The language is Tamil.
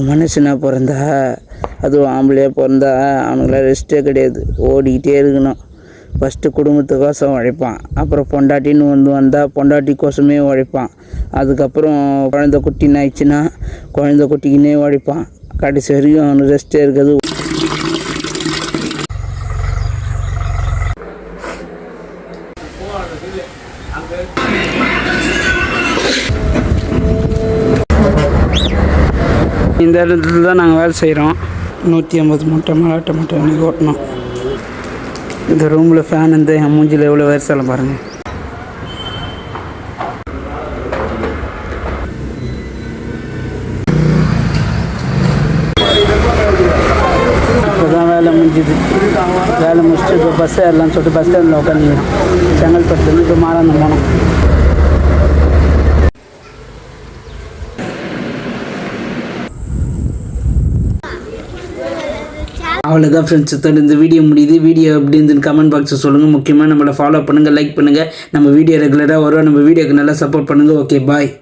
மனுஷனாக பிறந்தா அதுவும் ஆம்பளையாக பிறந்தா அவனுங்களாம் ரெஸ்ட்டே கிடையாது, ஓடிக்கிட்டே இருக்கணும். ஃபஸ்ட்டு குடும்பத்துக்கோசம் உழைப்பான், அப்புறம் பொண்டாட்டின்னு வந்தால் பொண்டாட்டிக்கோசமே உழைப்பான், அதுக்கப்புறம் குழந்தை குட்டின்னு ஆயிடுச்சுன்னா குழந்தை குட்டிக்குன்னே உழைப்பான். கடைசி வரைக்கும் அவனுக்கு ரெஸ்ட்டே இருக்காது. இந்த இடத்துல தான் நாங்கள் வேலை செய்கிறோம். 150 மூட்டை மலாட்டை மூட்டை அன்றைக்கி ஓட்டணும். இந்த ரூமில் ஃபேன் வந்து என் மூஞ்சில் எவ்வளோ வேர்சலை பாருங்கள். இப்போ தான் வேலை முடிஞ்சுது. வேலை முடிச்சுட்டு இப்போ பஸ் ஏறலான்னு சொல்லிட்டு பஸ் ஸ்டாண்டில் உட்காந்துக்கிறோம். செங்கல்பட்டுலேருந்து இப்போ மாறாந்த போனோம். அவ்வளோதான் ஃப்ரெண்ட்ஸ், இந்த வீடியோ முடியுது. வீடியோ எப்படி இருந்துன்னு கமெண்ட் பாக்ஸில் சொல்லுங்கள். முக்கியமாக நம்மளை ஃபாலோ பண்ணுங்கள், லைக் பண்ணுங்கள். நம்ம வீடியோ ரெகுலராக வரும். நம்ம வீடியோக்கு நல்லா சப்போர்ட் பண்ணுங்கள். ஓகே, பாய்.